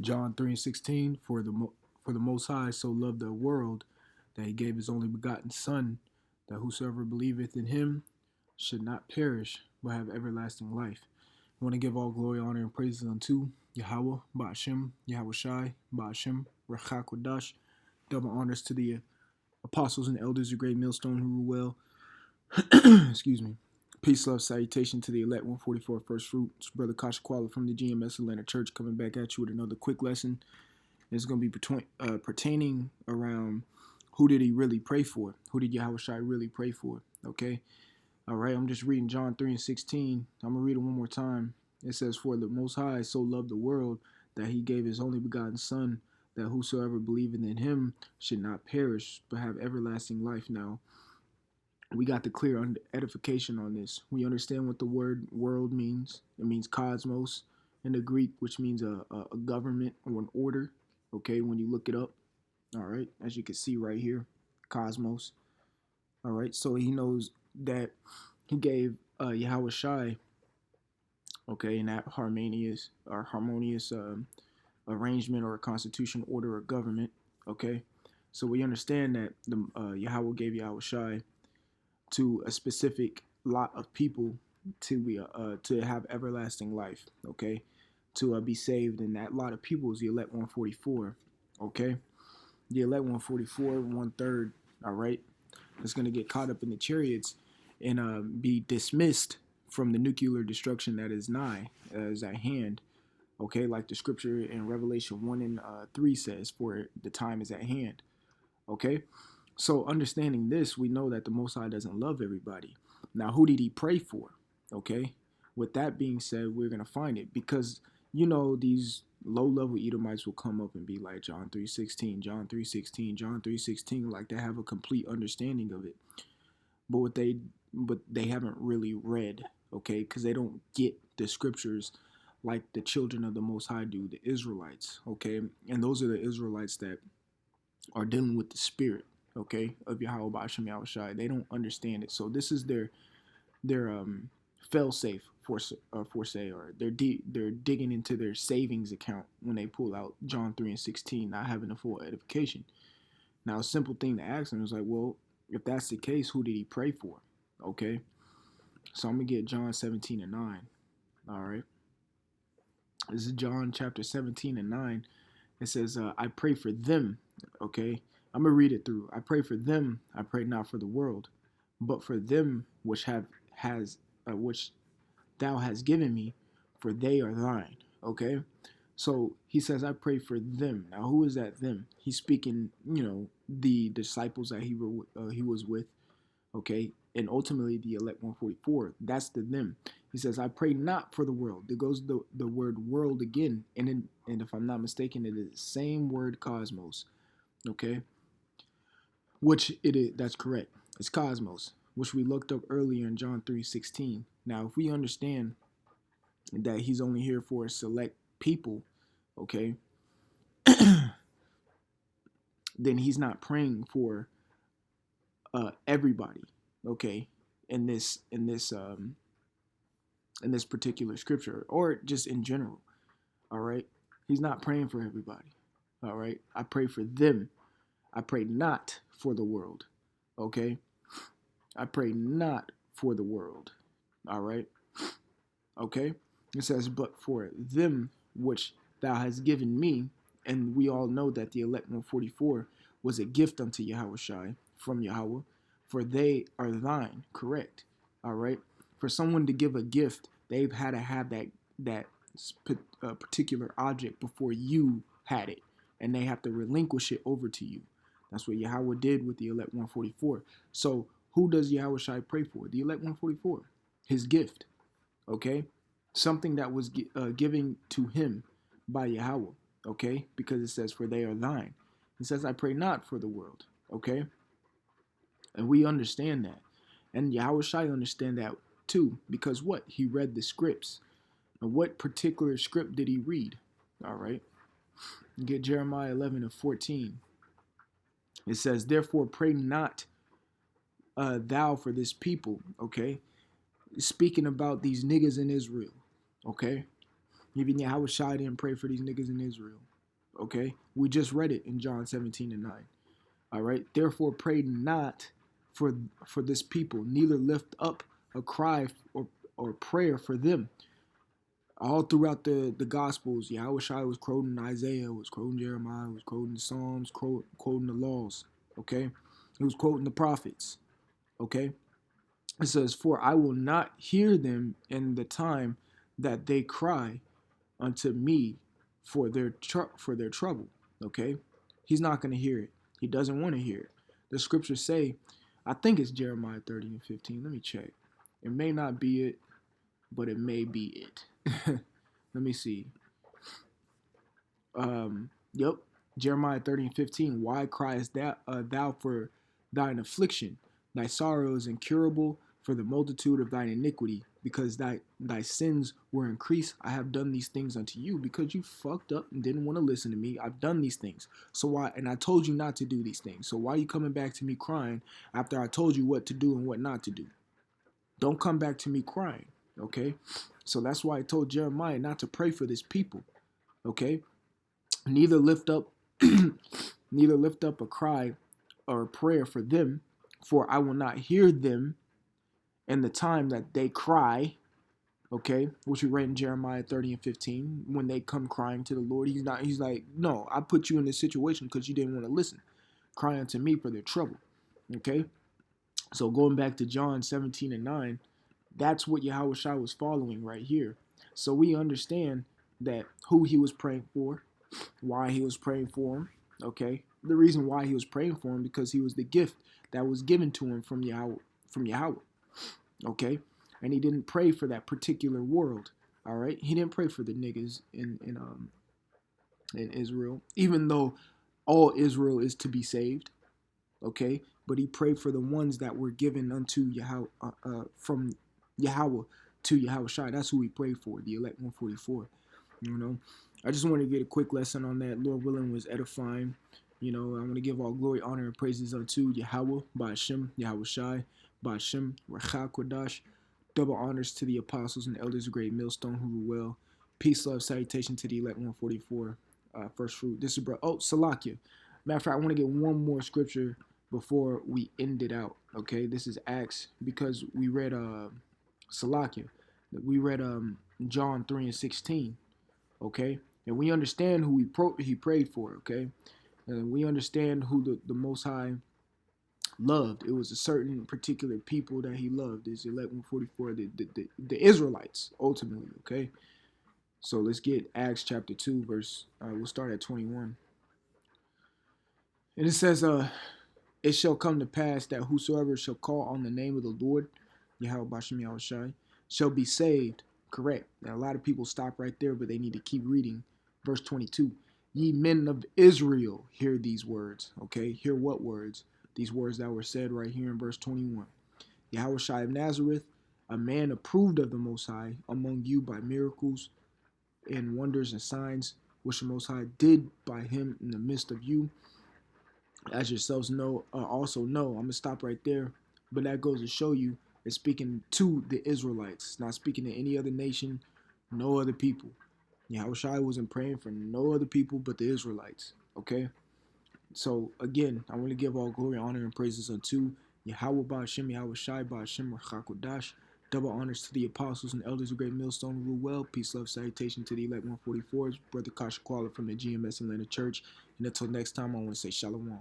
John 3:16, for the Most High so loved the world that he gave his only begotten Son, that whosoever believeth in him should not perish, but have everlasting life. I want to give all glory, honor, and praises unto Yahweh, Ba'ashem, Yahawashi, Ba'ashem, Rachakodash. Double honors to the apostles and elders, the great millstone who rule well. Excuse me. Peace, love, salutation to the elect 144 First Fruits. Brother Kasha Kwala from the GMS Atlanta Church coming back at you with another quick lesson. It's going to be pertaining around who did he really pray for? Who did Yahawashi really pray for? Okay. All right. I'm just reading John 3:16. I'm going to read it one more time. It says, for the Most High so loved the world that he gave his only begotten Son, that whosoever believeth in him should not perish, but have everlasting life. Now, we got the clear edification on this. We understand what the word world means. It means cosmos in the Greek, which means a government or an order. Okay, when you look it up. All right, as you can see right here, cosmos. All right, so he knows that he gave Yahawashi, okay, in that harmonious arrangement or a constitution, order, or government. Okay, so we understand that the Yahweh gave Yahawashi to a specific lot of people to have everlasting life, okay, to be saved, and that lot of people is the elect 144, okay, the elect 144, 1/3, all right, that's going to get caught up in the chariots and be dismissed from the nuclear destruction that is nigh, is at hand, okay, like the scripture in Revelation 1 and 3 says, for the time is at hand, okay. So understanding this, we know that the Most High doesn't love everybody. Now, who did he pray for? Okay. With that being said, we're going to find it because, these low-level Edomites will come up and be like John 3:16, John 3:16, John 3:16, like they have a complete understanding of it. But they haven't really read, okay, because they don't get the scriptures like the children of the Most High do, the Israelites, okay? And those are the Israelites that are dealing with the spirit, okay, of Yahweh Ba'ashem Yahawashi. They don't understand it. So this is their fail safe for say, or they're digging into their savings account when they pull out John 3:16, not having a full edification. Now, a simple thing to ask them is like, well, if that's the case, who did he pray for? Okay, so I'm gonna get John 17:9. All right, this is John chapter 17:9. It says, I pray for them. Okay, I'm gonna read it through. I pray for them. I pray not for the world, but for them which thou hast given me, for they are thine. Okay, so he says, I pray for them. Now, who is that them? He's speaking, the disciples that he was with. Okay, and ultimately the elect 144. That's the them. He says, I pray not for the world. There goes the word world again, and if I'm not mistaken, it is the same word cosmos. Okay, which it is. That's correct. It's cosmos, which we looked up earlier in John 3:16. Now, if we understand that he's only here for a select people, okay, then he's not praying for everybody, okay, in this particular scripture, or just in general. All right, he's not praying for everybody. All right, I pray for them. I pray not for the world. Okay, I pray not for the world. All right, okay. It says, but for them which thou hast given me, and we all know that the elect 144 was a gift unto Yahawashi from Yahweh, for they are thine. Correct. All right. For someone to give a gift, they've had to have that particular object before you had it, and they have to relinquish it over to you. That's what Yahweh did with the elect 144. So who does Yahawashi pray for? The elect 144, his gift. Okay, something that was given to him by Yahweh. Okay, because it says, for they are thine. It says, I pray not for the world. Okay, and we understand that, and Yahweh Shai understand that too, because what? He read the scripts. And what particular script did he read? All right, get Jeremiah 11:14. It says, therefore pray not thou for this people. Okay, speaking about these niggas in Israel. Okay, Even Yahawashi didn't pray for these niggas in Israel. Okay? We just read it in John 17 and 9. All right? Therefore, pray not for this people, neither lift up a cry or prayer for them. All throughout the Gospels, Yahawashi was quoting Isaiah, was quoting Jeremiah, was quoting the Psalms, quoting the laws. Okay? He was quoting the prophets. Okay? It says, for I will not hear them in the time that they cry unto me for their trouble. Okay, he's not going to hear it. He doesn't want to hear it. The scriptures say, I think it's Jeremiah 30 and 15. Let me check. It may not be it, but it may be it. Let me see. Yep, Jeremiah 30 and 15. Why criest thou for thine affliction? Thy sorrow is incurable for the multitude of thine iniquity, because thy sins were increased. I have done these things unto you, because you fucked up and didn't want to listen to me. I've done these things. So why? And I told you not to do these things. So why are you coming back to me crying after I told you what to do and what not to do? Don't come back to me crying. Okay? So that's why I told Jeremiah not to pray for this people. Okay? Neither lift up a cry or a prayer for them, for I will not hear them in the time that they cry. Okay, which we read in Jeremiah 30 and 15. When they come crying to the Lord, he's like, no, I put you in this situation because you didn't want to listen, crying to me for their trouble. Okay, so going back to John 17 and 9, that's what Yahawashi was following right here. So we understand that who he was praying for, why he was praying for him. Okay, the reason why he was praying for him, because he was the gift that was given to him from Yahweh. Okay, and he didn't pray for that particular world. All right, he didn't pray for the niggas in Israel, even though all Israel is to be saved. Okay, but he prayed for the ones that were given unto Yahweh, from Yahweh to Yahawashi. That's who he prayed for, the elect 144. You know, I just want to get a quick lesson on that. Lord willing, was edifying. You know, I want to give all glory, honor, and praises unto Yahweh, by Hashem, Yahawashi, by Hashem, Rachah Kodash. Double honors to the apostles and elders of Great Millstone who rule well. Peace, love, salutation to the elect 144, first fruit. This is bro. Oh, Salakia. Matter of fact, I want to get one more scripture before we end it out. Okay, this is Acts, because we read Salakia. We read John 3 and 16. Okay, and we understand who he prayed for. Okay, and we understand who the Most High loved. It was a certain particular people that he loved. It's 1144, the Israelites, ultimately. Okay, so let's get Acts chapter 2, verse, we'll start at 21. And it says, it shall come to pass that whosoever shall call on the name of the Lord, Yahweh Bashem Yahawashi, shall be saved. Correct. Now, a lot of people stop right there, but they need to keep reading. Verse 22. Ye men of Israel, hear these words. Okay, hear what words? These words that were said right here in verse 21. Yahawashi of Nazareth, a man approved of the Most High among you by miracles and wonders and signs, which the Most High did by him in the midst of you, as yourselves know, also know. I'm going to stop right there. But that goes to show you, it's speaking to the Israelites. It's not speaking to any other nation, no other people. Yahawashi wasn't praying for no other people but the Israelites. Okay? So, again, I want to give all glory, honor, and praises unto Yahweh Ba'ashem, Yahawashi Ba'ashem, Rachah Kodash. Double honors to the apostles and elders of Great Millstone rule well. Peace, love, salutation to the elect 144s. Brother Kasha Kwala from the GMS Atlanta Church. And until next time, I want to say shalom.